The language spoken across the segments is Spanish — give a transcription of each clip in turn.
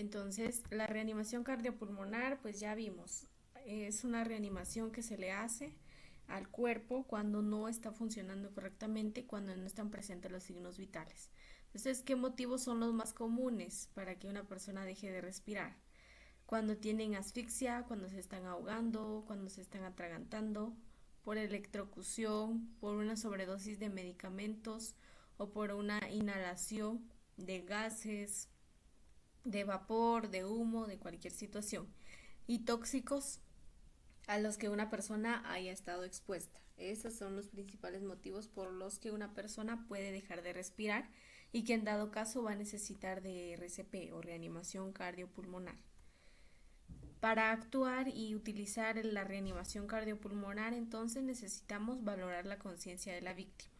Entonces, la reanimación cardiopulmonar, pues ya vimos, es una reanimación que se le hace al cuerpo cuando no está funcionando correctamente, cuando no están presentes los signos vitales. Entonces, ¿qué motivos son los más comunes para que una persona deje de respirar? Cuando tienen asfixia, cuando se están ahogando, cuando se están atragantando, por electrocución, por una sobredosis de medicamentos o por una inhalación de gases, de vapor, de humo, de cualquier situación, y tóxicos a los que una persona haya estado expuesta. Esos son los principales motivos por los que una persona puede dejar de respirar y que en dado caso va a necesitar de RCP o reanimación cardiopulmonar. Para actuar y utilizar la reanimación cardiopulmonar, entonces necesitamos valorar la conciencia de la víctima.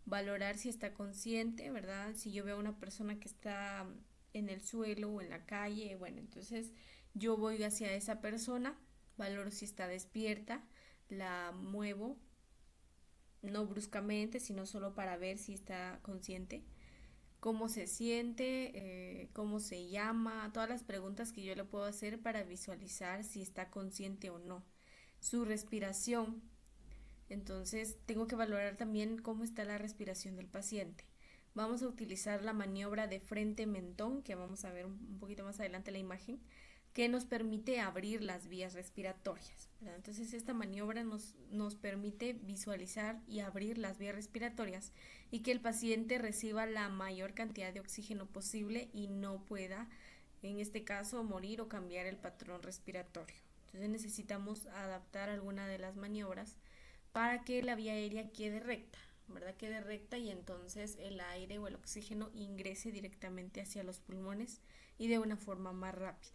Valorar si está consciente, ¿verdad? Si yo veo a una persona que está en el suelo o en la calle, bueno, entonces yo voy hacia esa persona, valoro si está despierta, la muevo, no bruscamente, sino solo para ver si está consciente, cómo se siente, cómo se llama, todas las preguntas que yo le puedo hacer para visualizar si está consciente o no. Su respiración, entonces tengo que valorar también cómo está la respiración del paciente. Vamos a utilizar la maniobra de frente-mentón, que vamos a ver un poquito más adelante la imagen, que nos permite abrir las vías respiratorias, ¿verdad? Entonces esta maniobra nos permite visualizar y abrir las vías respiratorias y que el paciente reciba la mayor cantidad de oxígeno posible y no pueda, en este caso, morir o cambiar el patrón respiratorio. Entonces necesitamos adaptar alguna de las maniobras para que la vía aérea quede recta, ¿verdad? Quede recta y entonces el aire o el oxígeno ingrese directamente hacia los pulmones y de una forma más rápida.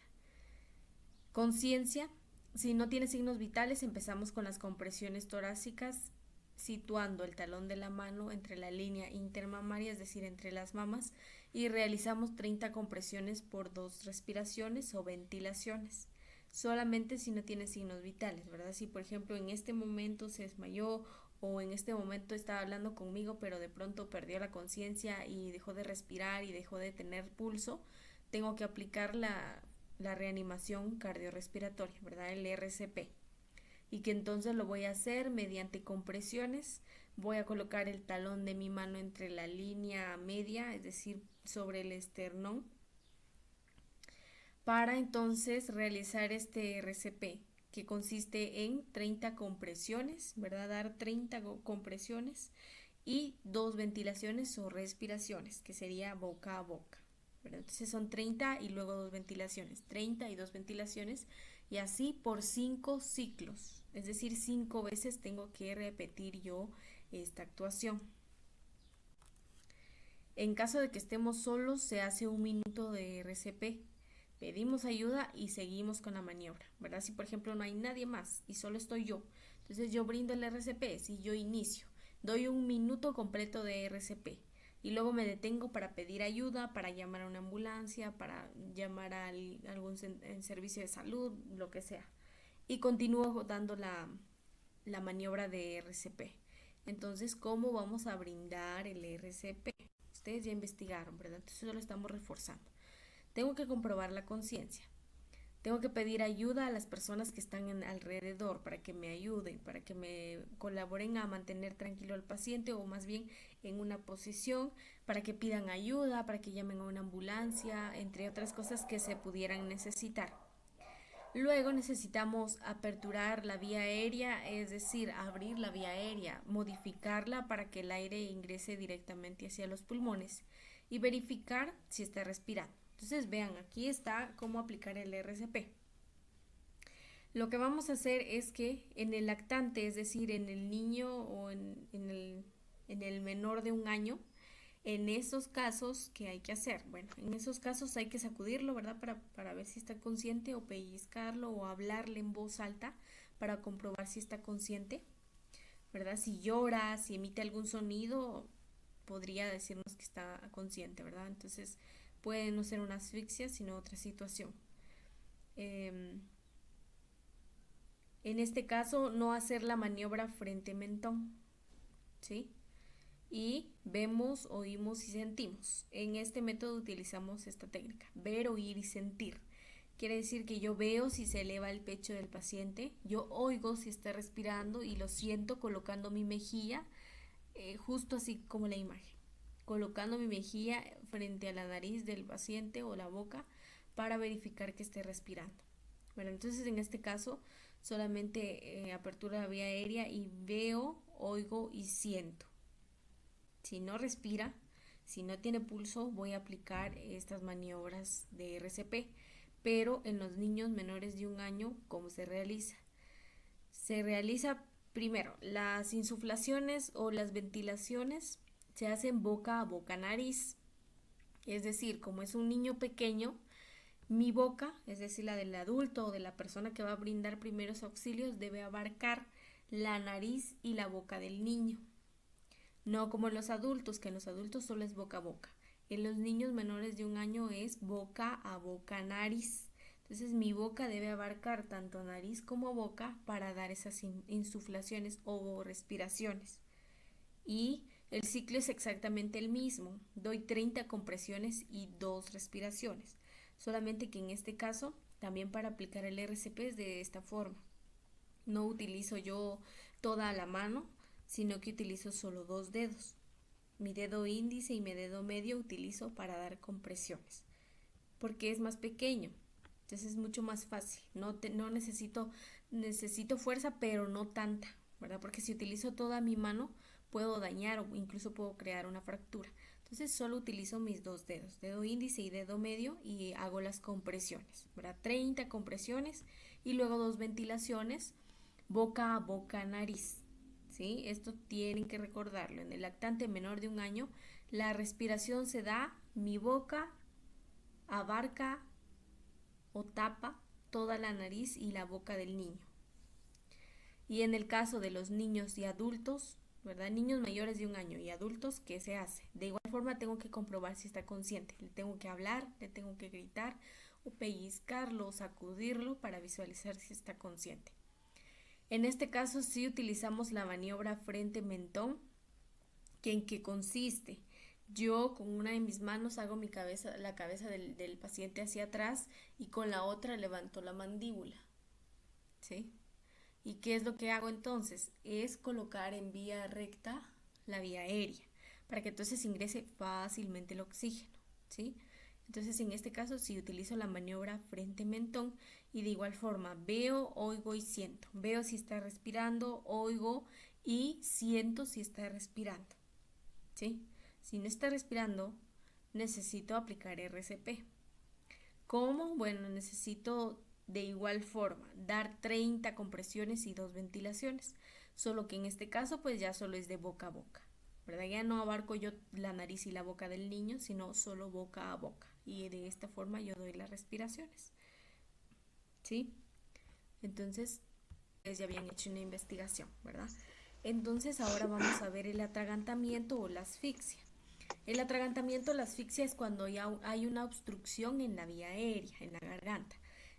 Conciencia, si no tiene signos vitales, empezamos con las compresiones torácicas, situando el talón de la mano entre la línea intermamaria, es decir, entre las mamas, y realizamos 30 compresiones por 2 respiraciones o ventilaciones. Solamente si no tiene signos vitales, ¿verdad? Si por ejemplo en este momento se desmayó o en este momento estaba hablando conmigo, pero de pronto perdió la conciencia y dejó de respirar y dejó de tener pulso, tengo que aplicar la reanimación cardiorrespiratoria, ¿verdad? El RCP. Y que entonces lo voy a hacer mediante compresiones. Voy a colocar el talón de mi mano entre la línea media, es decir, sobre el esternón, para entonces realizar este RCP, que consiste en 30 compresiones, ¿verdad? Dar 30 compresiones y 2 ventilaciones o respiraciones, que sería boca a boca. ¿Verdad? Entonces son 30 y luego 2 ventilaciones, 30 y 2 ventilaciones, y así por 5 ciclos, es decir, 5 veces tengo que repetir yo esta actuación. En caso de que estemos solos, se hace 1 minuto de RCP. Pedimos ayuda y seguimos con la maniobra, ¿verdad? Si por ejemplo no hay nadie más y solo estoy yo, entonces yo brindo el RCP, si yo inicio, doy 1 minuto completo de RCP y luego me detengo para pedir ayuda, para llamar a una ambulancia, para llamar a algún servicio de salud, lo que sea. Y continúo dando la maniobra de RCP. Entonces, ¿cómo vamos a brindar el RCP? Ustedes ya investigaron, ¿verdad? Entonces, eso lo estamos reforzando. Tengo que comprobar la conciencia. Tengo que pedir ayuda a las personas que están alrededor para que me ayuden, para que me colaboren a mantener tranquilo al paciente o más bien en una posición, para que pidan ayuda, para que llamen a una ambulancia, entre otras cosas que se pudieran necesitar. Luego necesitamos aperturar la vía aérea, es decir, abrir la vía aérea, modificarla para que el aire ingrese directamente hacia los pulmones y verificar si está respirando. Entonces vean, aquí está cómo aplicar el RCP. Lo que vamos a hacer es que en el lactante, es decir, en el niño o en el menor de 1 año, en esos casos, ¿qué hay que hacer? Bueno, en esos casos hay que sacudirlo, ¿verdad? Para ver si está consciente o pellizcarlo o hablarle en voz alta para comprobar si está consciente, ¿verdad? Si llora, si emite algún sonido, podría decirnos que está consciente, ¿verdad? Entonces puede no ser una asfixia, sino otra situación. En este caso, no hacer la maniobra frente-mentón, ¿sí? y vemos, oímos y sentimos. En este método utilizamos esta técnica, ver, oír y sentir. Quiere decir que yo veo si se eleva el pecho del paciente, yo oigo si está respirando y lo siento colocando mi mejilla, justo así como la imagen, colocando mi mejilla frente a la nariz del paciente o la boca para verificar que esté respirando. Bueno, entonces en este caso solamente apertura de la vía aérea y veo, oigo y siento. Si no respira, si no tiene pulso, voy a aplicar estas maniobras de RCP. Pero en los niños menores de 1 año, ¿cómo se realiza? Se realiza primero las insuflaciones o las ventilaciones se hacen boca a boca nariz. Es decir, como es un niño pequeño, mi boca, es decir, la del adulto o de la persona que va a brindar primeros auxilios, debe abarcar la nariz y la boca del niño. No como en los adultos, que en los adultos solo es boca a boca. En los niños menores de 1 año es boca a boca nariz. Entonces mi boca debe abarcar tanto nariz como boca para dar esas insuflaciones o respiraciones. Y el ciclo es exactamente el mismo. Doy 30 compresiones y 2 respiraciones. Solamente que en este caso, también para aplicar el RCP es de esta forma. No utilizo yo toda la mano, sino que utilizo solo 2 dedos. Mi dedo índice y mi dedo medio utilizo para dar compresiones, porque es más pequeño. Entonces es mucho más fácil. No necesito fuerza, pero no tanta, ¿verdad? Porque si utilizo toda mi mano, puedo dañar o incluso puedo crear una fractura. Entonces solo utilizo mis 2 dedos, dedo índice y dedo medio, y hago las compresiones, ¿verdad? 30 compresiones y luego 2 ventilaciones, boca a boca, nariz. ¿Sí? Esto tienen que recordarlo. En el lactante menor de 1 año, la respiración se da, mi boca abarca o tapa toda la nariz y la boca del niño. Y en el caso de los niños y adultos, ¿verdad? Niños mayores de 1 año y adultos, ¿qué se hace? De igual forma tengo que comprobar si está consciente. Le tengo que hablar, le tengo que gritar o pellizcarlo o sacudirlo para visualizar si está consciente. En este caso sí utilizamos la maniobra frente-mentón, que en qué consiste. Yo con una de mis manos hago la cabeza del paciente hacia atrás y con la otra levanto la mandíbula, ¿sí? ¿Y qué es lo que hago entonces? Es colocar en vía recta la vía aérea, para que entonces ingrese fácilmente el oxígeno, ¿sí? Entonces en este caso sí utilizo la maniobra frente-mentón y de igual forma veo, oigo y siento. Veo si está respirando, oigo y siento si está respirando, ¿sí? Si no está respirando, necesito aplicar RCP. ¿Cómo? Bueno, necesito de igual forma dar 30 compresiones y 2 ventilaciones, solo que en este caso pues ya solo es de boca a boca, ¿verdad? Ya no abarco yo la nariz y la boca del niño, sino solo boca a boca, y de esta forma yo doy las respiraciones, ¿sí? Entonces, ustedes ya habían hecho una investigación, ¿verdad? Entonces ahora vamos a ver el atragantamiento o la asfixia. El atragantamiento, la asfixia, es cuando ya hay una obstrucción en la vía aérea, en la garganta,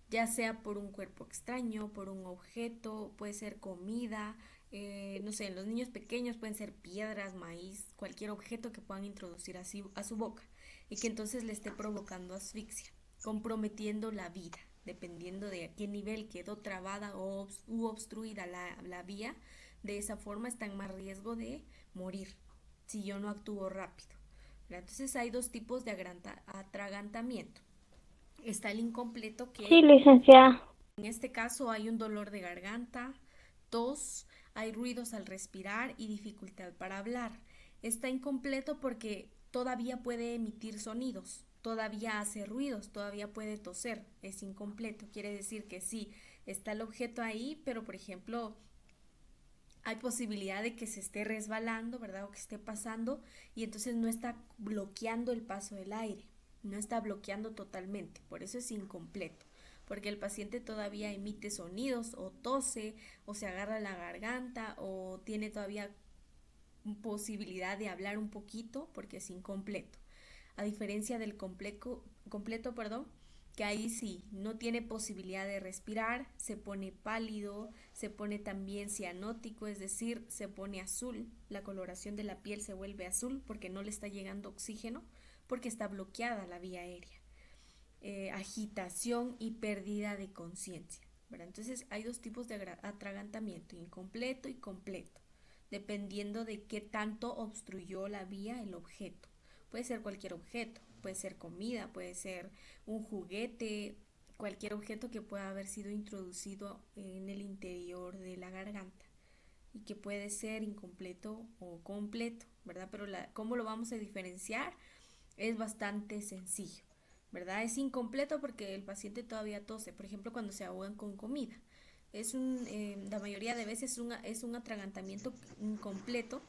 ya sea por un cuerpo extraño, por un objeto, puede ser comida, no sé, en los niños pequeños pueden ser piedras, maíz, cualquier objeto que puedan introducir a su boca y que entonces le esté provocando asfixia, comprometiendo la vida, dependiendo de a qué nivel quedó trabada u obstruida la vía. De esa forma está en más riesgo de morir si yo no actúo rápido. Entonces hay 2 tipos de atragantamiento. Está el incompleto, Sí, que licenciada. en este caso hay un dolor de garganta, tos, hay ruidos al respirar y dificultad para hablar. Está incompleto porque todavía puede emitir sonidos, todavía hace ruidos, todavía puede toser. Es incompleto, quiere decir que sí, está el objeto ahí, pero por ejemplo hay posibilidad de que se esté resbalando, ¿verdad? O que esté pasando y entonces no está bloqueando el paso del aire, no está bloqueando totalmente, por eso es incompleto, porque el paciente todavía emite sonidos o tose o se agarra la garganta o tiene todavía posibilidad de hablar un poquito porque es incompleto. A diferencia del completo, perdón, que ahí sí, no tiene posibilidad de respirar, se pone pálido, se pone también cianótico, es decir, se pone azul, la coloración de la piel se vuelve azul porque no le está llegando oxígeno, porque está bloqueada la vía aérea. Agitación y pérdida de conciencia, ¿verdad? Entonces hay dos tipos de atragantamiento, incompleto y completo, dependiendo de qué tanto obstruyó la vía el objeto. Puede ser cualquier objeto, puede ser comida, puede ser un juguete, cualquier objeto que pueda haber sido introducido en el interior de la garganta y que puede ser incompleto o completo, ¿verdad? Pero cómo lo vamos a diferenciar es bastante sencillo, ¿verdad? Es incompleto porque el paciente todavía tose, por ejemplo, cuando se ahogan con comida. La mayoría de veces es un atragantamiento incompleto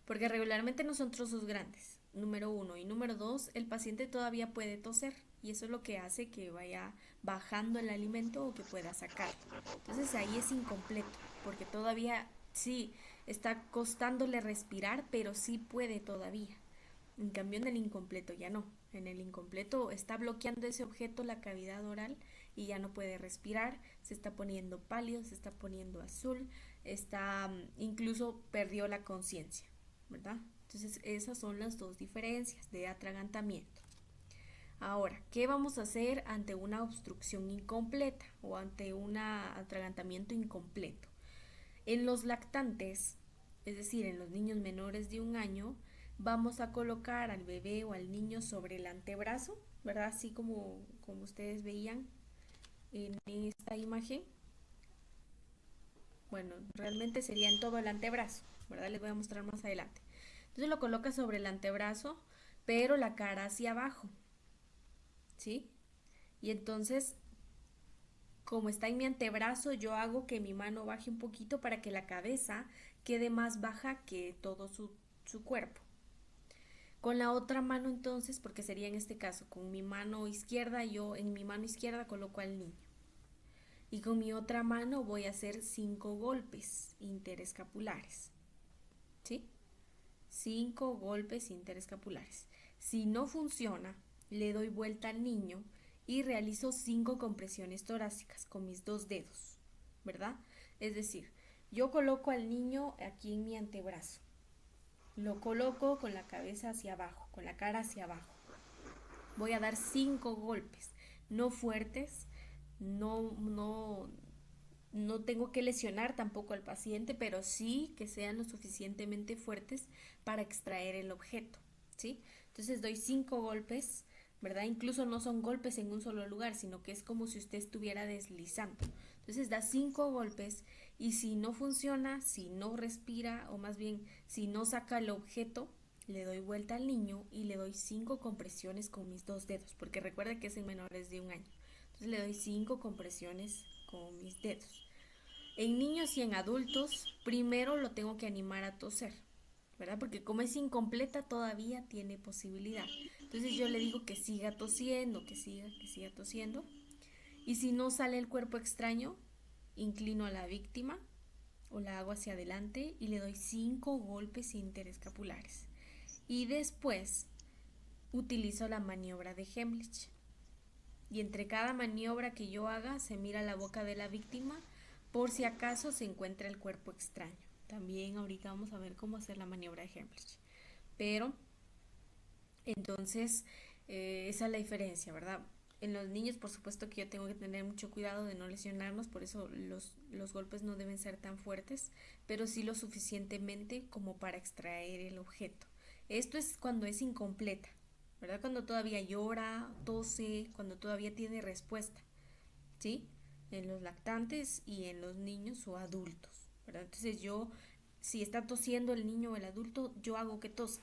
porque regularmente no son trozos grandes, número uno. Y número dos, el paciente todavía puede toser y eso es lo que hace que vaya bajando el alimento o que pueda sacar. Entonces ahí es incompleto, porque todavía sí está costándole respirar, pero sí puede todavía. En cambio en el incompleto ya no. En el incompleto está bloqueando ese objeto la cavidad oral y ya no puede respirar, se está poniendo pálido, se está poniendo azul, está incluso perdió la conciencia, ¿verdad? Entonces esas son las dos diferencias de atragantamiento. Ahora, ¿qué vamos a hacer ante una obstrucción incompleta o ante un atragantamiento incompleto? En los lactantes, es decir, en los niños menores de un año, vamos a colocar al bebé o al niño sobre el antebrazo, ¿verdad? Así como ustedes veían en esta imagen. Bueno, realmente sería en todo el antebrazo, ¿verdad? Les voy a mostrar más adelante. Entonces lo coloca sobre el antebrazo, pero la cara hacia abajo, ¿sí? Y entonces, como está en mi antebrazo, yo hago que mi mano baje un poquito para que la cabeza quede más baja que todo su cuerpo. Con la otra mano entonces, porque sería en este caso, con mi mano izquierda, yo en mi mano izquierda coloco al niño. Y con mi otra mano voy a hacer 5 golpes interescapulares. ¿Sí? 5 golpes interescapulares. Si no funciona, le doy vuelta al niño y realizo 5 compresiones torácicas con mis 2 dedos, ¿verdad? Es decir, yo coloco al niño aquí en mi antebrazo. Lo coloco con la cabeza hacia abajo, con la cara hacia abajo. Voy a dar 5 golpes, no fuertes, no tengo que lesionar tampoco al paciente, pero sí que sean lo suficientemente fuertes para extraer el objeto, ¿sí? Entonces doy 5 golpes, ¿verdad? Incluso no son golpes en un solo lugar, sino que es como si usted estuviera deslizando. Entonces da 5 golpes y si no funciona, si no respira o más bien si no saca el objeto, le doy vuelta al niño y le doy 5 compresiones con mis 2 dedos, porque recuerda que es en menores de un año. Entonces le doy 5 compresiones con mis dedos. En niños y en adultos, primero lo tengo que animar a toser, ¿verdad? Porque como es incompleta, todavía tiene posibilidad. Entonces yo le digo que siga tosiendo, que siga tosiendo. Y si no sale el cuerpo extraño, inclino a la víctima o la hago hacia adelante y le doy 5 golpes interescapulares. Y después utilizo la maniobra de Heimlich. Y entre cada maniobra que yo haga se mira la boca de la víctima por si acaso se encuentra el cuerpo extraño. También ahorita vamos a ver cómo hacer la maniobra de Heimlich. Pero entonces esa es la diferencia, ¿verdad? En los niños por supuesto que yo tengo que tener mucho cuidado de no lesionarnos, por eso los golpes no deben ser tan fuertes, pero sí lo suficientemente como para extraer el objeto. Esto es cuando es incompleta, ¿verdad? Cuando todavía llora, tose, cuando todavía tiene respuesta, ¿sí? En los lactantes y en los niños o adultos, ¿verdad? Entonces si está tosiendo el niño o el adulto, yo hago que tosa.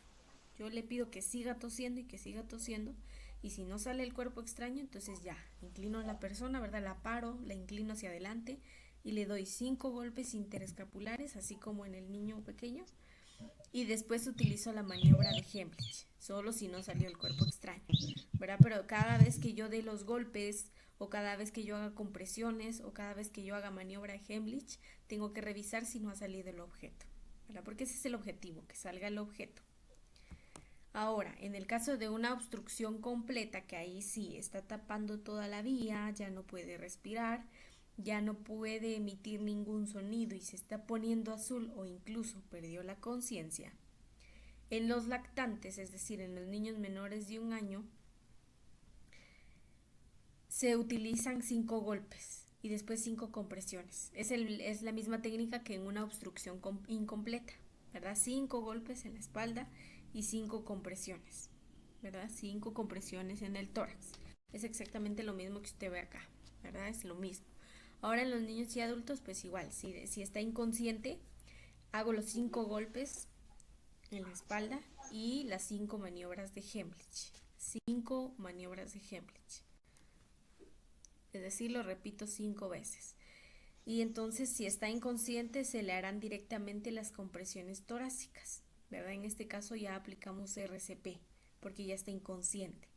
Yo le pido que siga tosiendo y que siga tosiendo. Y si no sale el cuerpo extraño, entonces ya, inclino a la persona, ¿verdad? La paro, la inclino hacia adelante y le doy 5 golpes interescapulares, así como en el niño pequeño. Y después utilizo la maniobra de Heimlich, solo si no salió el cuerpo extraño, ¿verdad? Pero cada vez que yo dé los golpes o cada vez que yo haga compresiones o cada vez que yo haga maniobra de Heimlich, tengo que revisar si no ha salido el objeto, ¿verdad? Porque ese es el objetivo, que salga el objeto. Ahora, en el caso de una obstrucción completa, que ahí sí está tapando toda la vía, ya no puede respirar, ya no puede emitir ningún sonido y se está poniendo azul o incluso perdió la conciencia. En los lactantes, es decir, en los niños menores de 1 año, se utilizan 5 golpes y después 5 compresiones. Es la misma técnica que en una obstrucción incompleta, ¿verdad? 5 golpes en la espalda y 5 compresiones, ¿verdad? 5 compresiones en el tórax. Es exactamente lo mismo que usted ve acá, ¿verdad? Es lo mismo. Ahora en los niños y adultos, pues igual, si está inconsciente, hago los 5 golpes en la espalda y las 5 maniobras de Heimlich. 5 maniobras de Heimlich. Es decir, lo repito 5 veces. Y entonces, si está inconsciente, se le harán directamente las compresiones torácicas, ¿verdad? En este caso ya aplicamos RCP, porque ya está inconsciente.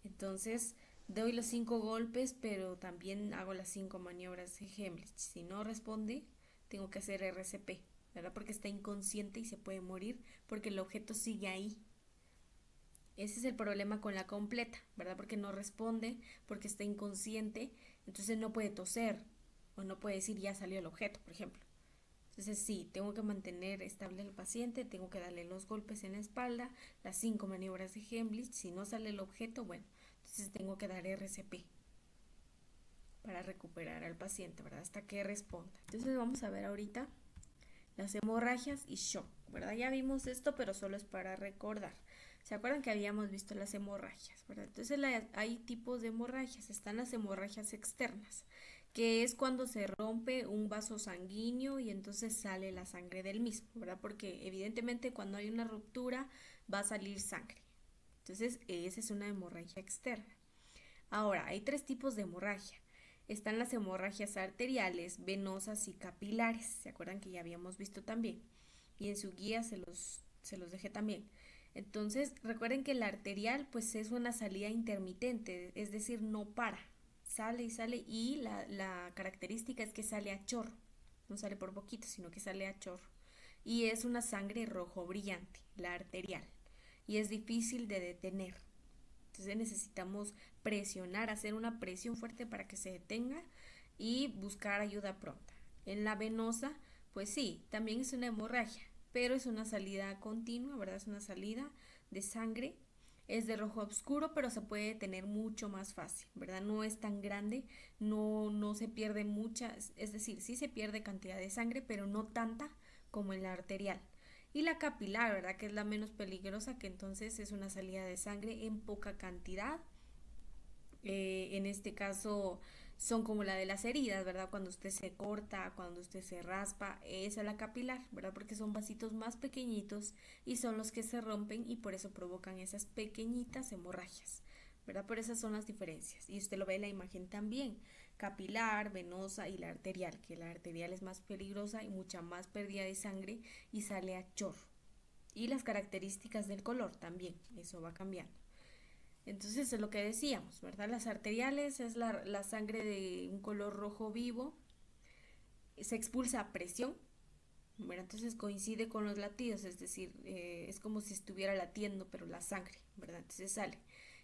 Entonces, doy los 5 golpes, pero también hago las 5 maniobras de Heimlich. Si no responde, tengo que hacer RCP, ¿verdad? Porque está inconsciente y se puede morir porque el objeto sigue ahí. Ese es el problema con la completa, ¿verdad? Porque no responde, porque está inconsciente, entonces no puede toser o no puede decir ya salió el objeto, por ejemplo. Entonces sí, tengo que mantener estable al paciente, tengo que darle los golpes en la espalda, las 5 maniobras de Heimlich. Si no sale el objeto, bueno, entonces tengo que dar RCP para recuperar al paciente, ¿verdad? Hasta que responda. Entonces vamos a ver ahorita las hemorragias y shock, ¿verdad? Ya vimos esto, pero solo es para recordar. ¿Se acuerdan que habíamos visto las hemorragias, verdad? Entonces hay tipos de hemorragias. Están las hemorragias externas, que es cuando se rompe un vaso sanguíneo y entonces sale la sangre del mismo, ¿verdad? Porque evidentemente cuando hay una ruptura va a salir sangre. Entonces esa es una hemorragia externa. Ahora, hay 3 tipos de hemorragia. Están las hemorragias arteriales, venosas y capilares. ¿Se acuerdan que ya habíamos visto también? Y en su guía se los dejé también. Entonces, recuerden que la arterial pues es una salida intermitente, es decir, no para. Sale y sale y la característica es que sale a chorro. No sale por poquito, sino que sale a chorro. Y es una sangre rojo brillante, la arterial. Y es difícil de detener. Entonces necesitamos presionar, hacer una presión fuerte para que se detenga y buscar ayuda pronta. En la venosa, pues sí, también es una hemorragia, pero es una salida continua, ¿verdad? Es una salida de sangre. Es de rojo oscuro, pero se puede detener mucho más fácil, ¿verdad? No es tan grande, no se pierde mucha, es decir, sí se pierde cantidad de sangre, pero no tanta como en la arterial. Y la capilar, ¿verdad? Que es la menos peligrosa, que entonces es una salida de sangre en poca cantidad. En este caso son como la de las heridas, ¿verdad? Cuando usted se corta, cuando usted se raspa, esa es la capilar, ¿verdad? Porque son vasitos más pequeñitos y son los que se rompen y por eso provocan esas pequeñitas hemorragias, ¿verdad? Por esas son las diferencias. Y usted lo ve en la imagen también, capilar, venosa y la arterial, que la arterial es más peligrosa y mucha más pérdida de sangre y sale a chorro. Y las características del color también, eso va cambiando. Entonces es lo que decíamos, ¿verdad? Las arteriales es la sangre de un color rojo vivo, se expulsa a presión, ¿verdad? Entonces coincide con los latidos, es decir, es como si estuviera latiendo, pero la sangre, ¿verdad? Entonces sale.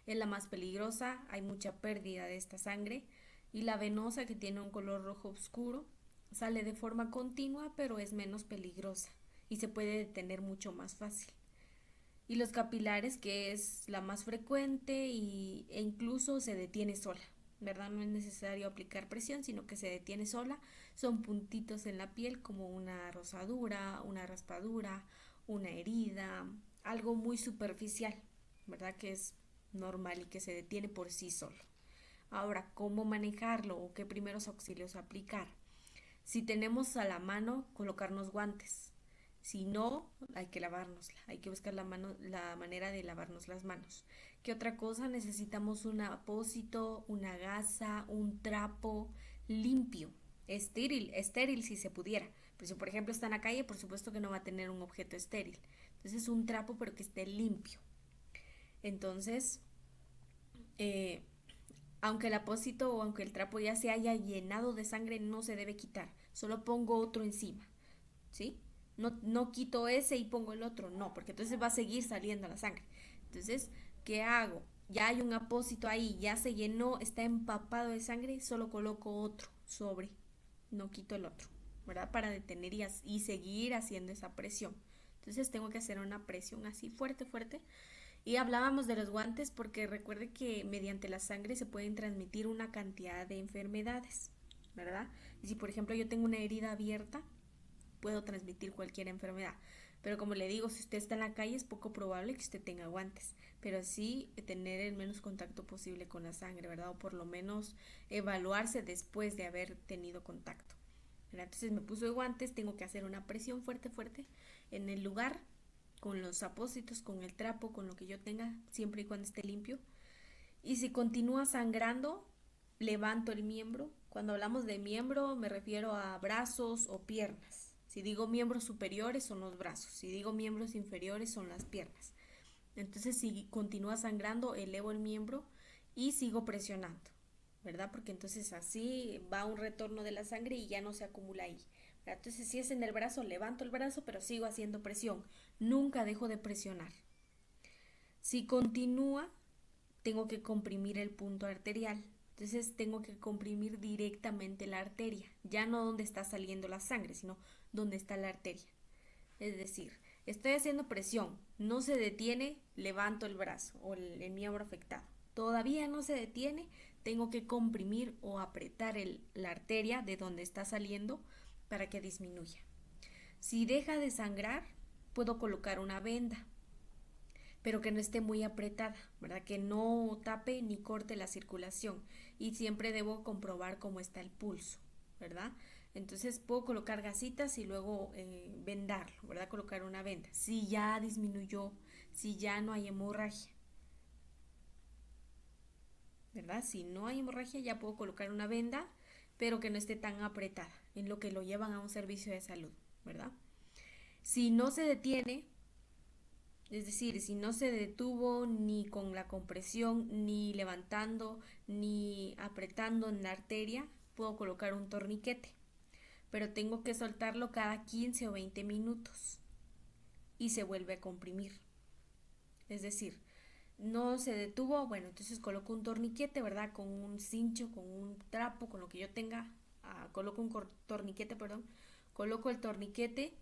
Es la más peligrosa, hay mucha pérdida de esta sangre. Y la venosa, que tiene un color rojo oscuro, sale de forma continua, pero es menos peligrosa y se puede detener mucho más fácil. Y los capilares, que es la más frecuente e incluso se detiene sola, ¿verdad? No es necesario aplicar presión, sino que se detiene sola. Son puntitos en la piel como una rosadura, una raspadura, una herida, algo muy superficial, ¿verdad? Que es normal y que se detiene por sí solo. Ahora, ¿cómo manejarlo o qué primeros auxilios aplicar? Si tenemos a la mano, colocarnos guantes. Si no, hay que lavárnosla. Hay que buscar la manera de lavarnos las manos. ¿Qué otra cosa? Necesitamos un apósito, una gasa, un trapo limpio, estéril si se pudiera. Pero si por ejemplo está en la calle, por supuesto que no va a tener un objeto estéril. Entonces un trapo pero que esté limpio. Entonces, eh, aunque el apósito o aunque el trapo ya se haya llenado de sangre, no se debe quitar. Solo pongo otro encima, ¿sí? No quito ese y pongo el otro, no, porque entonces va a seguir saliendo la sangre. Entonces, ¿qué hago? Ya hay un apósito ahí, ya se llenó, está empapado de sangre, solo coloco otro sobre, no quito el otro, ¿verdad? Para detener y seguir haciendo esa presión. Entonces tengo que hacer una presión así fuerte, fuerte. Y hablábamos de los guantes porque recuerde que mediante la sangre se pueden transmitir una cantidad de enfermedades, ¿verdad? Y si por ejemplo yo tengo una herida abierta, puedo transmitir cualquier enfermedad. Pero como le digo, si usted está en la calle es poco probable que usted tenga guantes, pero sí tener el menos contacto posible con la sangre, ¿verdad? O por lo menos evaluarse después de haber tenido contacto. Entonces me puso guantes, tengo que hacer una presión fuerte, fuerte en el lugar, con los apósitos, con el trapo, con lo que yo tenga, siempre y cuando esté limpio. Y si continúa sangrando, levanto el miembro. Cuando hablamos de miembro me refiero a brazos o piernas. Si digo miembros superiores son los brazos, si digo miembros inferiores son las piernas. Entonces si continúa sangrando, elevo el miembro y sigo presionando, ¿verdad? Porque entonces así va un retorno de la sangre y ya no se acumula ahí. ¿Verdad? Entonces si es en el brazo, levanto el brazo, pero sigo haciendo presión. Nunca dejo de presionar. Si continúa, tengo que comprimir el punto arterial. Entonces tengo que comprimir directamente la arteria, ya no donde está saliendo la sangre, sino donde está la arteria. Es decir, estoy haciendo presión, no se detiene, levanto el brazo o el miembro afectado. Todavía no se detiene, tengo que comprimir o apretar la arteria de donde está saliendo para que disminuya. Si deja de sangrar, puedo colocar una venda, pero que no esté muy apretada, ¿verdad? Que no tape ni corte la circulación y siempre debo comprobar cómo está el pulso, ¿verdad? Entonces puedo colocar gasitas y luego vendarlo, ¿verdad? Colocar una venda. Si ya disminuyó, si ya no hay hemorragia, ¿verdad? Si no hay hemorragia ya puedo colocar una venda, pero que no esté tan apretada, en lo que lo llevan a un servicio de salud, ¿verdad? Si no se detiene, es decir, si no se detuvo ni con la compresión, ni levantando, ni apretando en la arteria, puedo colocar un torniquete, pero tengo que soltarlo cada 15 o 20 minutos y se vuelve a comprimir. Es decir, no se detuvo, bueno, entonces coloco un torniquete, ¿verdad? Con un cincho, con un trapo, con lo que yo tenga, coloco un torniquete, perdón, coloco el torniquete,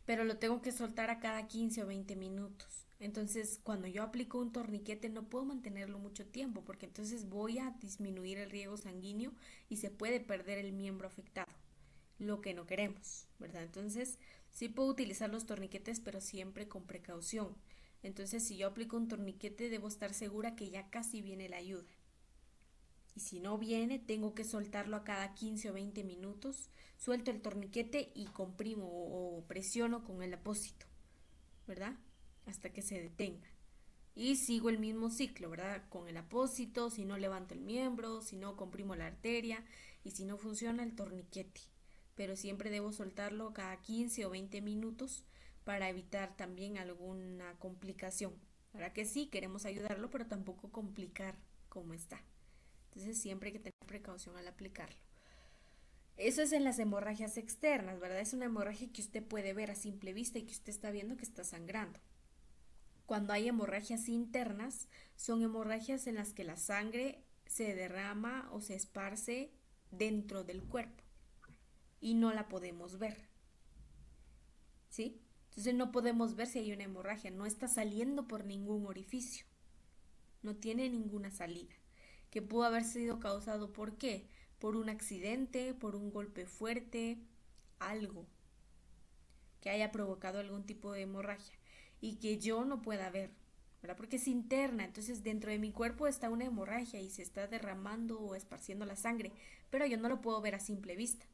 pero lo tengo que soltar a cada 15 o 20 minutos. Entonces, cuando yo aplico un torniquete no puedo mantenerlo mucho tiempo porque entonces voy a disminuir el riego sanguíneo y se puede perder el miembro afectado, lo que no queremos, ¿verdad? Entonces, sí puedo utilizar los torniquetes, pero siempre con precaución. Entonces, si yo aplico un torniquete, debo estar segura que ya casi viene la ayuda. Y si no viene, tengo que soltarlo a cada 15 o 20 minutos. Suelto el torniquete y comprimo o presiono con el apósito, ¿verdad? Hasta que se detenga. Y sigo el mismo ciclo, ¿verdad? Con el apósito, si no levanto el miembro, si no comprimo la arteria y si no funciona el torniquete. Pero siempre debo soltarlo cada 15 o 20 minutos para evitar también alguna complicación. Para que sí, queremos ayudarlo, pero tampoco complicar cómo está. Entonces siempre hay que tener precaución al aplicarlo. Eso es en las hemorragias externas, ¿verdad? Es una hemorragia que usted puede ver a simple vista y que usted está viendo que está sangrando. Cuando hay hemorragias internas, son hemorragias en las que la sangre se derrama o se esparce dentro del cuerpo y no la podemos ver, ¿sí? Entonces no podemos ver si hay una hemorragia, no está saliendo por ningún orificio, no tiene ninguna salida, que pudo haber sido causado ¿por qué? Por un accidente, por un golpe fuerte, algo que haya provocado algún tipo de hemorragia y que yo no pueda ver, ¿verdad? Porque es interna, entonces dentro de mi cuerpo está una hemorragia y se está derramando o esparciendo la sangre, pero yo no lo puedo ver a simple vista.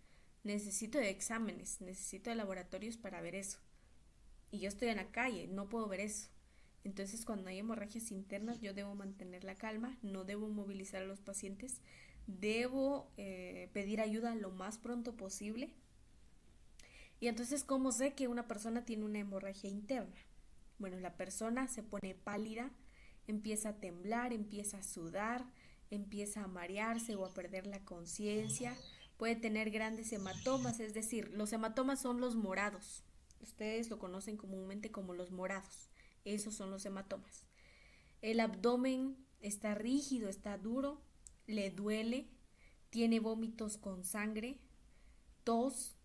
Necesito de exámenes, necesito de laboratorios para ver eso. Y yo estoy en la calle, no puedo ver eso. Entonces, cuando hay hemorragias internas, yo debo mantener la calma, no debo movilizar a los pacientes, debo pedir ayuda lo más pronto posible. Y entonces, ¿cómo sé que una persona tiene una hemorragia interna? Bueno, la persona se pone pálida, empieza a temblar, empieza a sudar, empieza a marearse o a perder la conciencia, puede tener grandes hematomas, es decir, los hematomas son los morados, Ustedes lo conocen comúnmente como los morados. Esos son los hematomas. El abdomen está rígido, está duro, le duele, tiene vómitos con sangre, tos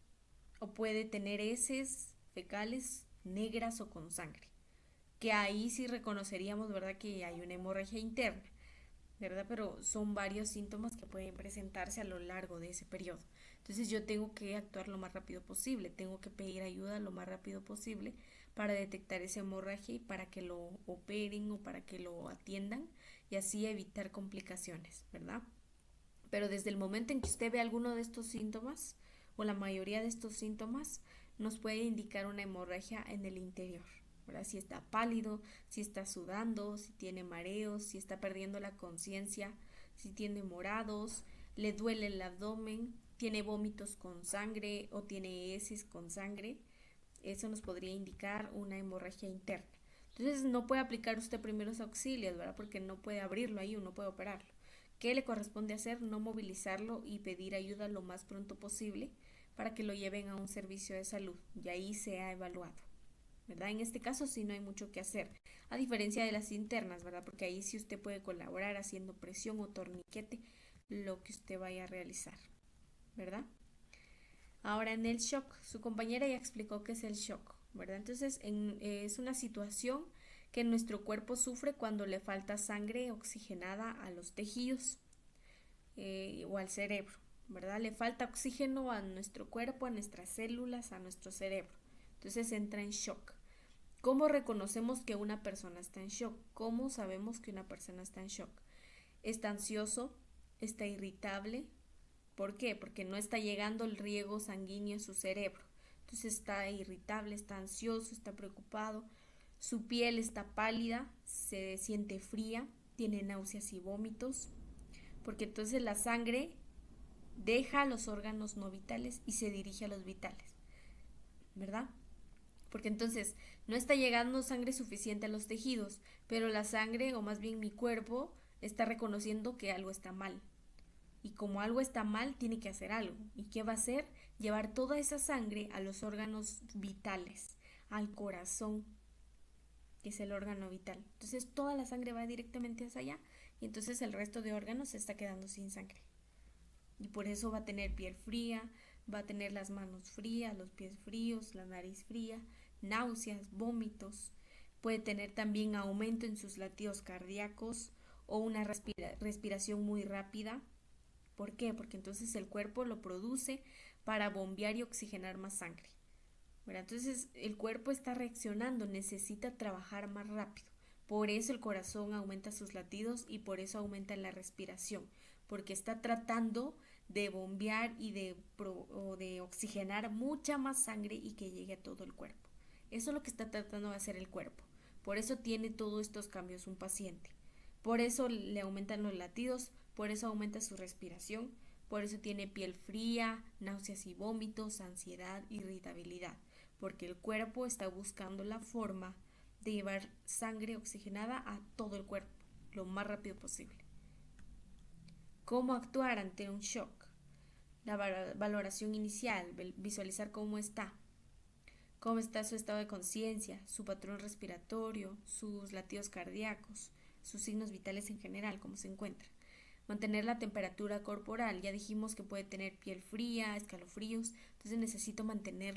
o puede tener heces fecales negras o con sangre. Que ahí sí reconoceríamos, ¿verdad?, que hay una hemorragia interna, ¿verdad? Pero son varios síntomas que pueden presentarse a lo largo de ese periodo. Entonces yo tengo que actuar lo más rápido posible, tengo que pedir ayuda lo más rápido posible para detectar esa hemorragia y para que lo operen o para que lo atiendan y así evitar complicaciones, ¿verdad? Pero desde el momento en que usted ve alguno de estos síntomas o la mayoría de estos síntomas, nos puede indicar una hemorragia en el interior, ¿verdad? Si está pálido, si está sudando, si tiene mareos, si está perdiendo la conciencia, si tiene morados, le duele el abdomen, tiene vómitos con sangre o tiene heces con sangre, eso nos podría indicar una hemorragia interna. Entonces no puede aplicar usted primeros auxilios, ¿verdad? Porque no puede abrirlo ahí o no puede operarlo. ¿Qué le corresponde hacer? No movilizarlo y pedir ayuda lo más pronto posible para que lo lleven a un servicio de salud y ahí sea evaluado, ¿verdad? En este caso sí no hay mucho que hacer, a diferencia de las internas, ¿verdad? Porque ahí sí usted puede colaborar haciendo presión o torniquete, lo que usted vaya a realizar, ¿verdad? Ahora en el shock, su compañera ya explicó qué es el shock, ¿verdad? Entonces es una situación que nuestro cuerpo sufre cuando le falta sangre oxigenada a los tejidos o al cerebro, ¿verdad? Le falta oxígeno a nuestro cuerpo, a nuestras células, a nuestro cerebro. Entonces entra en shock. ¿Cómo reconocemos que una persona está en shock? ¿Cómo sabemos que una persona está en shock? Está ansioso, está irritable. ¿Por qué? Porque no está llegando el riego sanguíneo a su cerebro. Entonces está irritable, está ansioso, está preocupado. Su piel está pálida, se siente fría, tiene náuseas y vómitos. Porque entonces la sangre deja los órganos no vitales y se dirige a los vitales, ¿verdad? Porque entonces no está llegando sangre suficiente a los tejidos, pero la sangre, o más bien mi cuerpo, está reconociendo que algo está mal. Y como algo está mal, tiene que hacer algo. ¿Y qué va a hacer? Llevar toda esa sangre a los órganos vitales, al corazón, que es el órgano vital. Entonces toda la sangre va directamente hacia allá y entonces el resto de órganos se está quedando sin sangre. Y por eso va a tener piel fría, va a tener las manos frías, los pies fríos, la nariz fría, náuseas, vómitos. Puede tener también aumento en sus latidos cardíacos o una respiración muy rápida. ¿Por qué? Porque entonces el cuerpo lo produce para bombear y oxigenar más sangre. Bueno, entonces el cuerpo está reaccionando, necesita trabajar más rápido. Por eso el corazón aumenta sus latidos y por eso aumenta la respiración, porque está tratando de bombear y de oxigenar mucha más sangre y que llegue a todo el cuerpo. Eso es lo que está tratando de hacer el cuerpo. Por eso tiene todos estos cambios un paciente. Por eso le aumentan los latidos, por eso aumenta su respiración, por eso tiene piel fría, náuseas y vómitos, ansiedad, irritabilidad, porque el cuerpo está buscando la forma de llevar sangre oxigenada a todo el cuerpo lo más rápido posible. ¿Cómo actuar ante un shock? La valoración inicial, visualizar cómo está su estado de conciencia, su patrón respiratorio, sus latidos cardíacos, sus signos vitales en general, cómo se encuentra. Mantener la temperatura corporal, ya dijimos que puede tener piel fría, escalofríos, entonces necesito mantener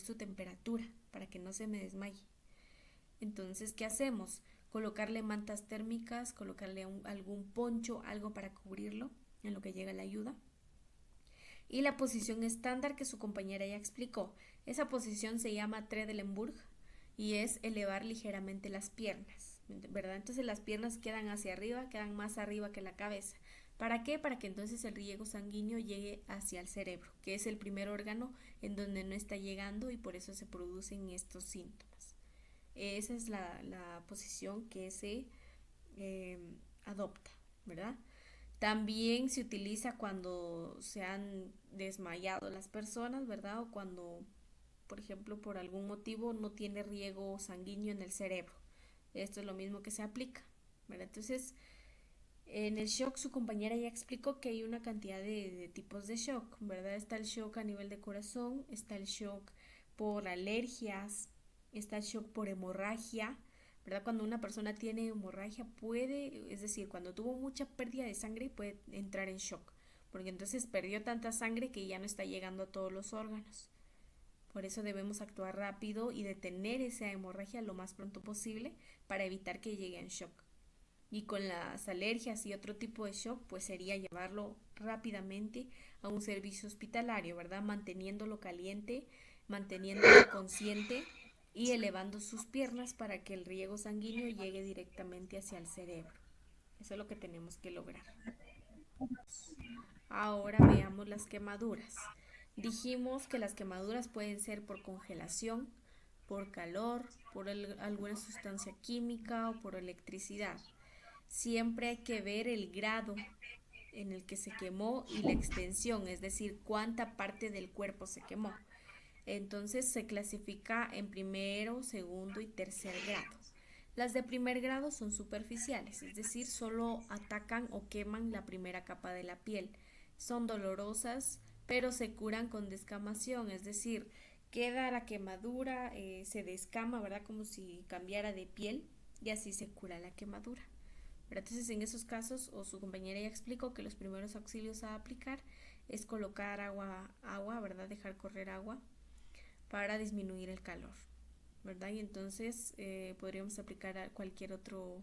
su temperatura para que no se me desmaye. Entonces, ¿qué hacemos? Colocarle mantas térmicas, colocarle algún poncho, algo para cubrirlo en lo que llega la ayuda. Y la posición estándar que su compañera ya explicó. Esa posición se llama Trendelenburg y es elevar ligeramente las piernas, ¿verdad? Entonces las piernas quedan hacia arriba, quedan más arriba que la cabeza. ¿Para qué? Para que entonces el riego sanguíneo llegue hacia el cerebro, que es el primer órgano en donde no está llegando y por eso se producen estos síntomas. Esa es la posición que se adopta, ¿verdad? También se utiliza cuando se han desmayado las personas, ¿verdad? O cuando, por ejemplo, por algún motivo no tiene riego sanguíneo en el cerebro. Esto es lo mismo que se aplica, ¿verdad? Entonces, en el shock su compañera ya explicó que hay una cantidad de tipos de shock, ¿verdad? Está el shock a nivel de corazón, está el shock por alergias, está el shock por hemorragia, ¿verdad? Cuando una persona tiene hemorragia puede, es decir, cuando tuvo mucha pérdida de sangre puede entrar en shock, porque entonces perdió tanta sangre que ya no está llegando a todos los órganos. Por eso debemos actuar rápido y detener esa hemorragia lo más pronto posible para evitar que llegue en shock. Y con las alergias y otro tipo de shock, pues sería llevarlo rápidamente a un servicio hospitalario, ¿verdad? Manteniéndolo caliente, manteniéndolo consciente y elevando sus piernas para que el riego sanguíneo llegue directamente hacia el cerebro. Eso es lo que tenemos que lograr. Ahora veamos las quemaduras. Dijimos que las quemaduras pueden ser por congelación, por calor, por alguna sustancia química o por electricidad. Siempre hay que ver el grado en el que se quemó y la extensión, es decir, cuánta parte del cuerpo se quemó. Entonces se clasifica en primero, segundo y tercer grado. Las de primer grado son superficiales, es decir, solo atacan o queman la primera capa de la piel. Son dolorosas, pero se curan con descamación, es decir, queda la quemadura, se descama, ¿verdad? Como si cambiara de piel y así se cura la quemadura. Pero entonces en esos casos, o su compañera ya explicó que los primeros auxilios a aplicar es colocar agua, ¿verdad? Dejar correr agua para disminuir el calor, ¿verdad? Y entonces podríamos aplicar a cualquier otro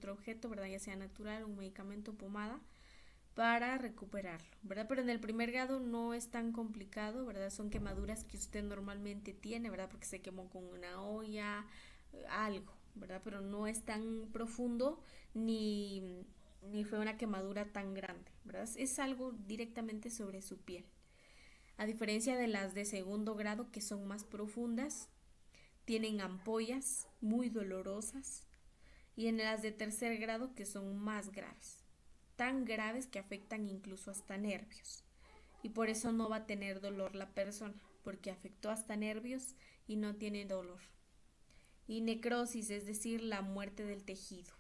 objeto, ¿verdad? Ya sea natural, un medicamento, pomada, para recuperarlo, ¿verdad? Pero en el primer grado no es tan complicado, ¿verdad? Son quemaduras que usted normalmente tiene, ¿verdad? Porque se quemó con una olla, algo, ¿verdad? Pero no es tan profundo ni fue una quemadura tan grande, ¿verdad? Es algo directamente sobre su piel. A diferencia de las de segundo grado, que son más profundas, tienen ampollas muy dolorosas, y en las de tercer grado, que son más graves, tan graves que afectan incluso hasta nervios. Y por eso no va a tener dolor la persona, porque afectó hasta nervios y no tiene dolor. Y necrosis, es decir, la muerte del tejido,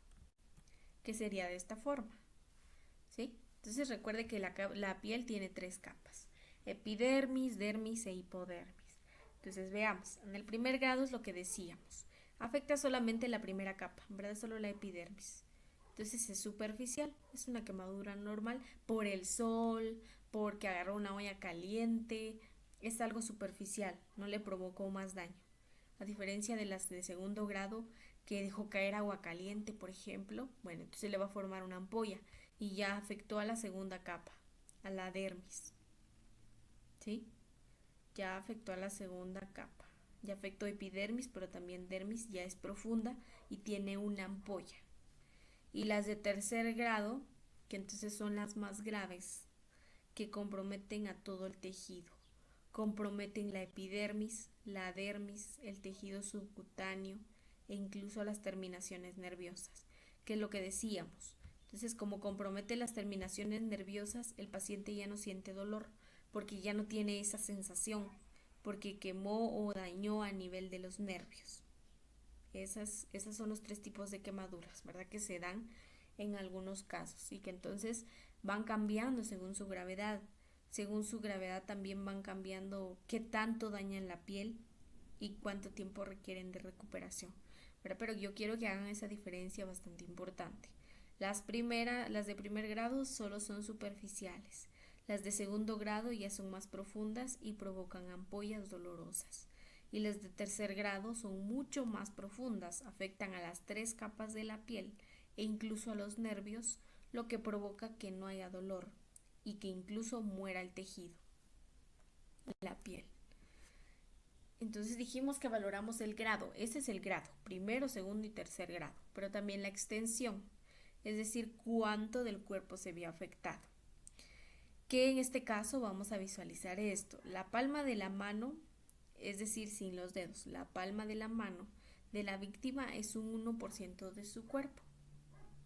que sería de esta forma, ¿sí? Entonces recuerde que la piel tiene tres capas: epidermis, dermis e hipodermis. Entonces veamos, en el primer grado es lo que decíamos, afecta solamente la primera capa, ¿verdad? Solo la epidermis. Entonces es superficial, es una quemadura normal por el sol, porque agarró una olla caliente, es algo superficial, no le provocó más daño. A diferencia de las de segundo grado, que dejó caer agua caliente, por ejemplo, bueno, entonces le va a formar una ampolla y ya afectó a la segunda capa, a la dermis, ¿sí? Ya afectó a la segunda capa. Ya afectó epidermis, pero también dermis ya es profunda y tiene una ampolla. Y las de tercer grado, que entonces son las más graves, que comprometen a todo el tejido. Comprometen la epidermis, la dermis, el tejido subcutáneo e incluso las terminaciones nerviosas, que es lo que decíamos. Entonces, como compromete las terminaciones nerviosas, el paciente ya no siente dolor, porque ya no tiene esa sensación, porque quemó o dañó a nivel de los nervios. Esas son los tres tipos de quemaduras, ¿verdad? Que se dan en algunos casos y que entonces van cambiando según su gravedad. Según su gravedad también van cambiando qué tanto dañan la piel y cuánto tiempo requieren de recuperación, ¿verdad? Pero yo quiero que hagan esa diferencia bastante importante. Las de primer grado solo son superficiales. Las de segundo grado ya son más profundas y provocan ampollas dolorosas. Y las de tercer grado son mucho más profundas, afectan a las tres capas de la piel e incluso a los nervios, lo que provoca que no haya dolor y que incluso muera el tejido, la piel. Entonces dijimos que valoramos el grado, ese es el grado, primero, segundo y tercer grado, pero también la extensión, es decir, cuánto del cuerpo se vio afectado. Que en este caso vamos a visualizar esto, la palma de la mano, es decir, sin los dedos, la palma de la mano de la víctima es un 1% de su cuerpo,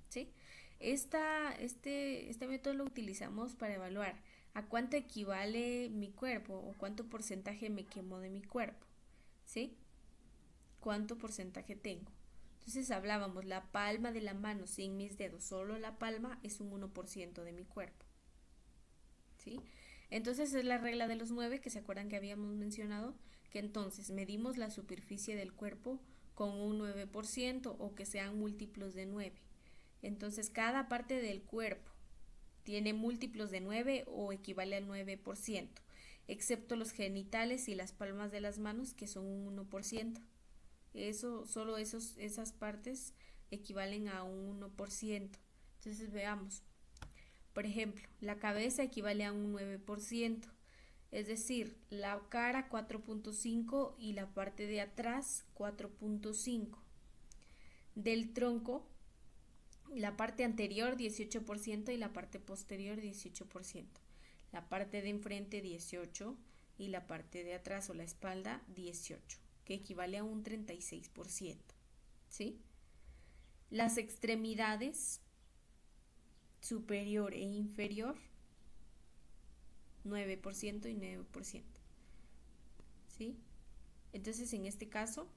¿sí? Este método lo utilizamos para evaluar a cuánto equivale mi cuerpo o cuánto porcentaje me quemó de mi cuerpo, ¿sí? ¿Cuánto porcentaje tengo? Entonces hablábamos, la palma de la mano sin mis dedos, solo la palma es un 1% de mi cuerpo, ¿sí? Entonces es la regla de los 9 que se acuerdan que habíamos mencionado, que entonces medimos la superficie del cuerpo con un 9% o que sean múltiplos de 9. Entonces cada parte del cuerpo tiene múltiplos de 9 o equivale al 9%, excepto los genitales y las palmas de las manos que son un 1%. Solo esas partes equivalen a un 1%. Entonces veamos. Por ejemplo, la cabeza equivale a un 9%, es decir, la cara 4.5 y la parte de atrás 4.5. Del tronco, la parte anterior 18% y la parte posterior 18%. La parte de enfrente 18 y la parte de atrás o la espalda 18, que equivale a un 36%. ¿Sí? Las extremidades superior e inferior 9% y 9%. ¿Sí? Entonces en este caso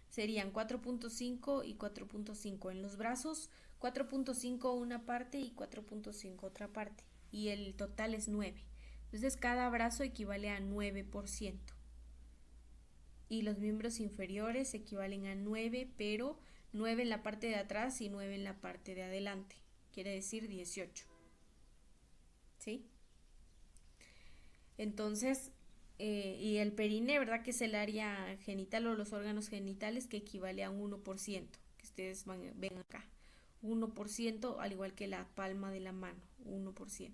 serían 4.5 y 4.5. En los brazos 4.5 una parte y 4.5 otra parte. Y el total es 9. Entonces cada brazo equivale a 9%. Y los miembros inferiores equivalen a 9, pero 9 en la parte de atrás y 9 en la parte de adelante. Quiere decir 18. ¿Sí? Entonces, y el perine, ¿verdad? Que es el área genital o los órganos genitales, que equivale a un 1%, que ustedes ven acá. 1%, al igual que la palma de la mano, 1%.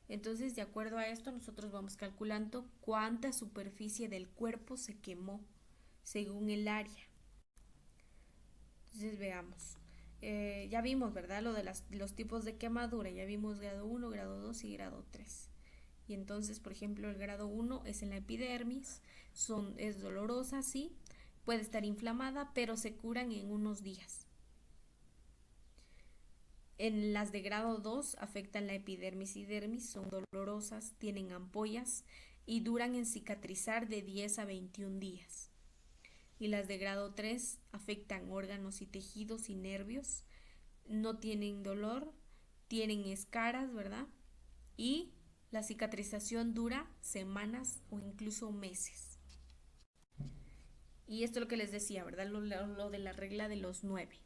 Entonces, de acuerdo a esto, nosotros vamos calculando cuánta superficie del cuerpo se quemó según el área. Entonces, veamos. Ya vimos, ¿verdad? Lo de los tipos de quemadura. Ya vimos grado 1, grado 2 y grado 3. Y entonces, por ejemplo, el grado 1 es en la epidermis, es dolorosa, sí, puede estar inflamada, pero se curan en unos días. En las de grado 2 afectan la epidermis y dermis, son dolorosas, tienen ampollas y duran en cicatrizar de 10 a 21 días. Y las de grado 3 afectan órganos y tejidos y nervios, no tienen dolor, tienen escaras, ¿verdad? Y la cicatrización dura semanas o incluso meses. Y esto es lo que les decía, ¿verdad? Lo de la regla de los 9.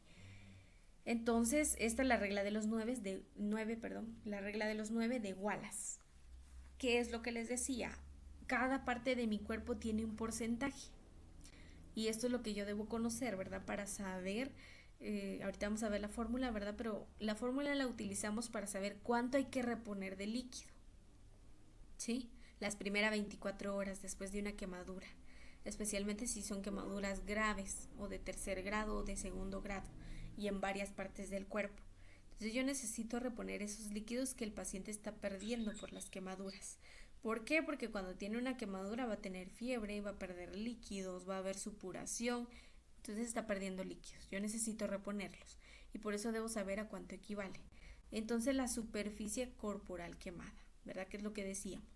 Entonces, esta es la regla de los 9 la regla de los 9 de Wallace. ¿Qué es lo que les decía? Cada parte de mi cuerpo tiene un porcentaje. Y esto es lo que yo debo conocer, ¿verdad? Para saber, ahorita vamos a ver la fórmula, ¿verdad? Pero la fórmula la utilizamos para saber cuánto hay que reponer de líquido. ¿Sí? Las primeras 24 horas después de una quemadura, especialmente si son quemaduras graves o de tercer grado o de segundo grado y en varias partes del cuerpo. Entonces yo necesito reponer esos líquidos que el paciente está perdiendo por las quemaduras. ¿Por qué? Porque cuando tiene una quemadura va a tener fiebre, va a perder líquidos, va a haber supuración, entonces está perdiendo líquidos. Yo necesito reponerlos y por eso debo saber a cuánto equivale. Entonces la superficie corporal quemada, ¿verdad? Que es lo que decíamos.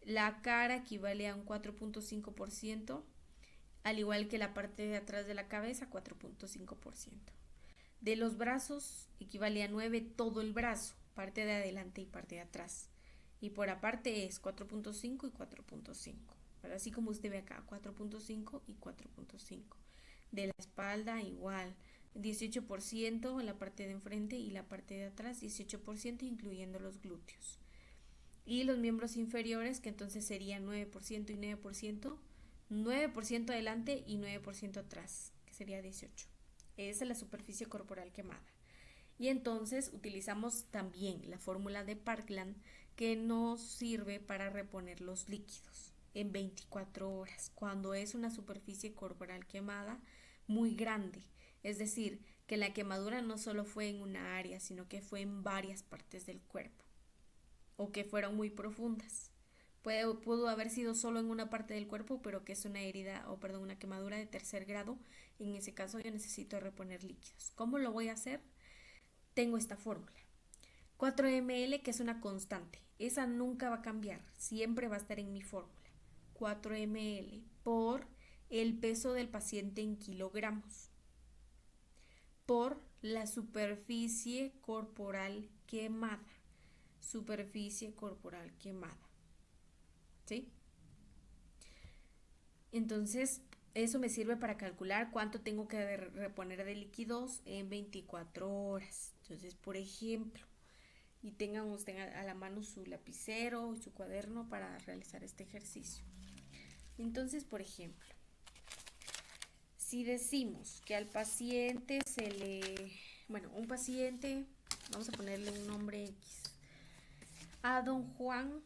La cara equivale a un 4.5%, al igual que la parte de atrás de la cabeza, 4.5%. De los brazos equivale a 9 todo el brazo, parte de adelante y parte de atrás. Y por aparte es 4.5 y 4.5. Así como usted ve acá, 4.5 y 4.5. De la espalda igual, 18% en la parte de enfrente y la parte de atrás, 18% incluyendo los glúteos. Y los miembros inferiores, que entonces serían 9% y 9%, 9% adelante y 9% atrás, que sería 18%. Esa es la superficie corporal quemada. Y entonces utilizamos también la fórmula de Parkland, que nos sirve para reponer los líquidos en 24 horas, cuando es una superficie corporal quemada muy grande. Es decir, que la quemadura no solo fue en una área, sino que fue en varias partes del cuerpo, o que fueron muy profundas. Pudo haber sido solo en una parte del cuerpo, pero que es una herida, una quemadura de tercer grado. En ese caso yo necesito reponer líquidos. ¿Cómo lo voy a hacer? Tengo esta fórmula. 4 ml, que es una constante. Esa nunca va a cambiar, siempre va a estar en mi fórmula. 4 ml por el peso del paciente en kilogramos, por la superficie corporal quemada. Superficie corporal quemada. ¿Sí? Entonces, eso me sirve para calcular cuánto tengo que reponer de líquidos en 24 horas. Entonces, por ejemplo, y tengan usted a la mano su lapicero y su cuaderno para realizar este ejercicio. Entonces, por ejemplo, si decimos que al paciente bueno, un paciente, vamos a ponerle un nombre X, a don Juan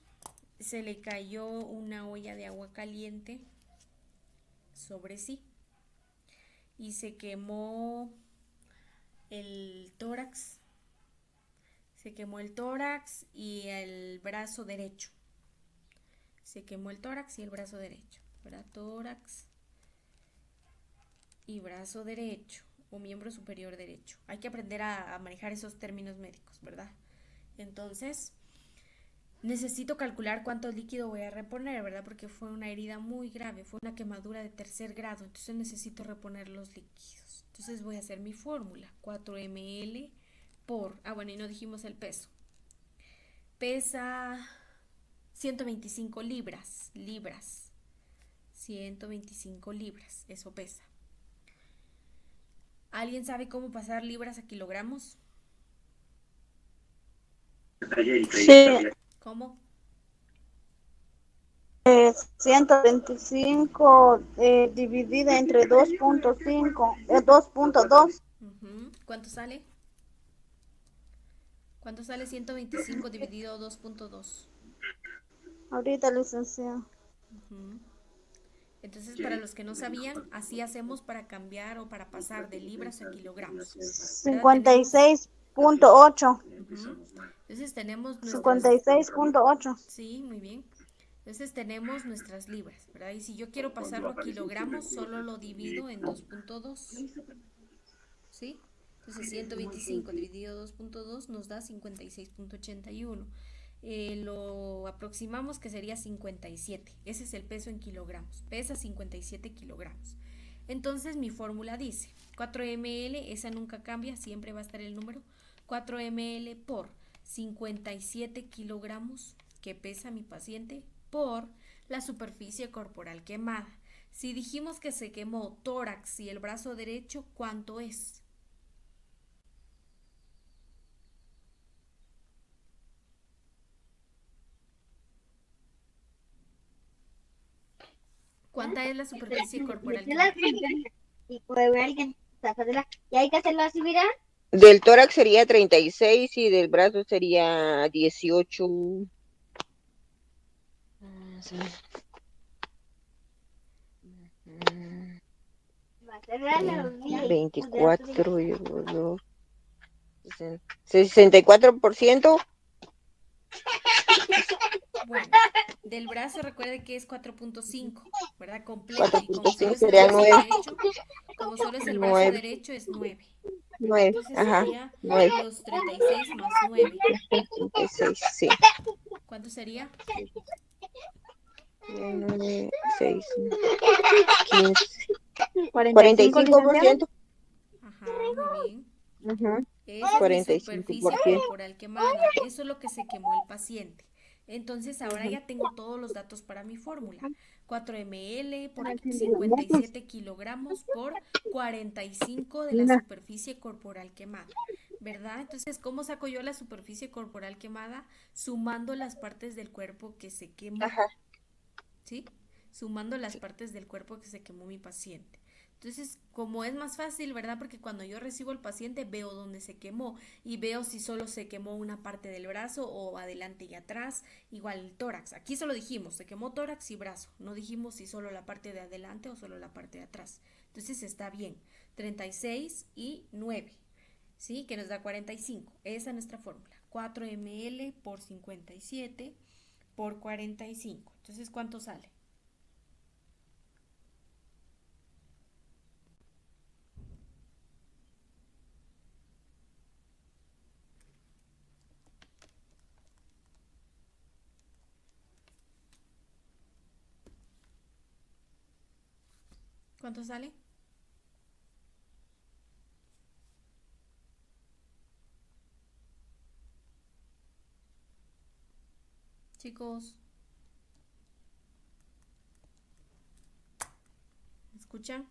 se le cayó una olla de agua caliente sobre sí y se quemó el tórax, se quemó el tórax y el brazo derecho. Se quemó el tórax y el brazo derecho, ¿verdad? Tórax y brazo derecho o miembro superior derecho. Hay que aprender a manejar esos términos médicos, ¿verdad? Entonces, necesito calcular cuánto líquido voy a reponer, ¿verdad? Porque fue una herida muy grave, fue una quemadura de 3.er grado, entonces necesito reponer los líquidos. Entonces voy a hacer mi fórmula, 4 ml por, bueno, y no dijimos el peso. Pesa 125 libras, 125 libras, eso pesa. ¿Alguien sabe cómo pasar libras a kilogramos? Sí, ¿Cómo? 125 dividida entre 2.5, 2.2. ¿Cuánto sale? ¿Cuánto sale 125 dividido 2.2? Ahorita, licenciado. Entonces, para los que no sabían, así hacemos para cambiar o para pasar de libras a kilogramos, ¿verdad? Tenemos, 56.8. entonces tenemos nuestras, 56.8. sí, muy bien. Entonces tenemos nuestras libras, ¿verdad? Y si yo quiero pasarlo a kilogramos, solo lo divido en 2.2, ¿sí? Entonces 125 dividido 2.2 nos da 56.81. Lo aproximamos que sería 57. Ese es el peso en kilogramos. Pesa 57 kilogramos. Entonces mi fórmula dice 4 ml, esa nunca cambia, siempre va a estar el número 4 ml por 57 kilogramos que pesa mi paciente por la superficie corporal quemada. Si dijimos que se quemó tórax y el brazo derecho, ¿cuánto es? ¿Cuánta es la superficie corporal quemada? Del tórax sería 36 y del brazo sería 18. 24 y 2, 64%. Bueno, del brazo recuerde que es 4.5, ¿verdad? Completo. Y como solo 4.5 es el sería brazo 9. derecho, como solo es el brazo 9, derecho es 9, ¿verdad? 9, Entonces ajá, sería 9. los 36 más 9. 36, sí. ¿Cuánto sería? 9, 6, 15. 45, licenciada. 45%. Ajá, muy bien. Ajá, Esa es mi superficie 45%. corporal quemada. Eso es lo que se quemó el paciente. Entonces ahora Ajá. ya tengo todos los datos para mi fórmula. 4 ml por 57 kilogramos por 45 de la superficie corporal quemada. ¿Verdad? Entonces, ¿cómo saco yo la superficie corporal quemada? Sumando las partes del cuerpo que se quemó. Ajá. ¿Sí? Sumando las partes del cuerpo que se quemó mi paciente. Entonces, como es más fácil, ¿verdad? Porque cuando yo recibo al paciente veo dónde se quemó y veo si solo se quemó una parte del brazo o adelante y atrás, igual el tórax. Aquí solo dijimos, se quemó tórax y brazo, no dijimos si solo la parte de adelante o solo la parte de atrás. Entonces está bien, 36 y 9, ¿sí? Que nos da 45. Esa es nuestra fórmula, 4 ml por 57 por 45. Entonces, ¿cuánto sale? ¿Cuánto sale? Chicos, ¿Me escuchan?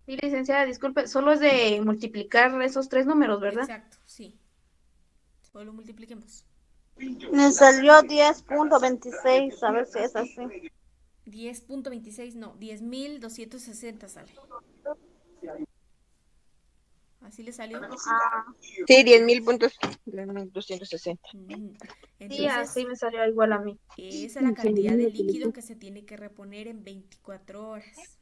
Sí, licenciada, disculpe, solo es de multiplicar esos tres números, ¿verdad? Exacto, sí. Solo multipliquemos. Me salió 10.26, a ver si es así. 10.26, no, 10.260 sale. ¿Así le salió? Ah, Sí, 10.260. Ujú. Sí, Entonces, así me salió igual a mí. esa es la cantidad de líquido que se tiene que reponer en 24 horas.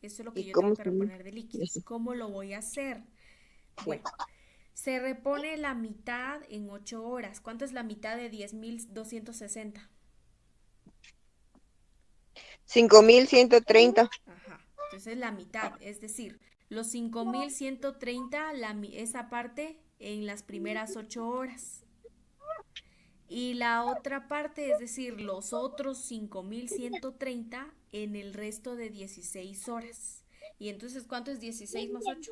Eso es lo que ¿Y yo tengo cómo que se llama? reponer de líquidos. ¿Cómo lo voy a hacer? Bueno, se repone la mitad en 8 horas. ¿Cuánto es la mitad de 10.260? 5.130. Ajá. Entonces la mitad, es decir, los 5.130, esa parte en las primeras 8 horas. Y la otra parte, es decir, los otros 5.130 en el resto de 16 horas. Y entonces, ¿cuánto es 16 más 8?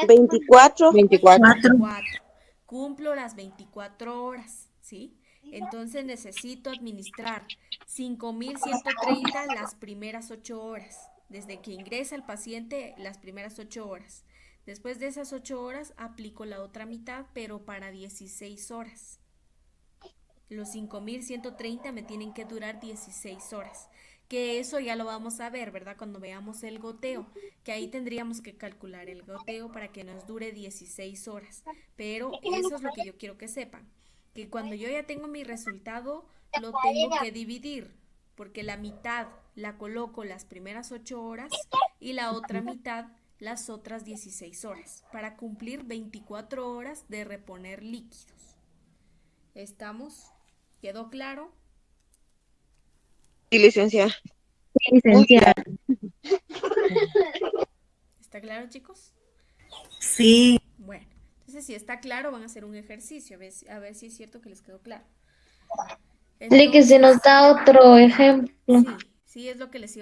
24. 24. 24. Cumplo las 24 horas, ¿sí? Entonces necesito administrar 5.130 las primeras 8 horas, desde que ingresa el paciente las primeras 8 horas. Después de esas 8 horas aplico la otra mitad, pero para 16 horas. Los 5.130 me tienen que durar 16 horas. Que eso ya lo vamos a ver, ¿verdad? Cuando veamos el goteo, que ahí tendríamos que calcular el goteo para que nos dure 16 horas. Pero eso es lo que yo quiero que sepan, que cuando yo ya tengo mi resultado, lo tengo que dividir, porque la mitad la coloco las primeras 8 horas y la otra mitad las otras 16 horas, para cumplir 24 horas de reponer líquidos. ¿Estamos? ¿Quedó claro? Sí, licenciada. Sí, licenciada. ¿Está claro, chicos? Sí. Bueno, entonces si está claro, van a hacer un ejercicio, a ver si es cierto que les quedó claro. Dile que se nos Entonces, da otro ejemplo. sí, sí es lo que les iba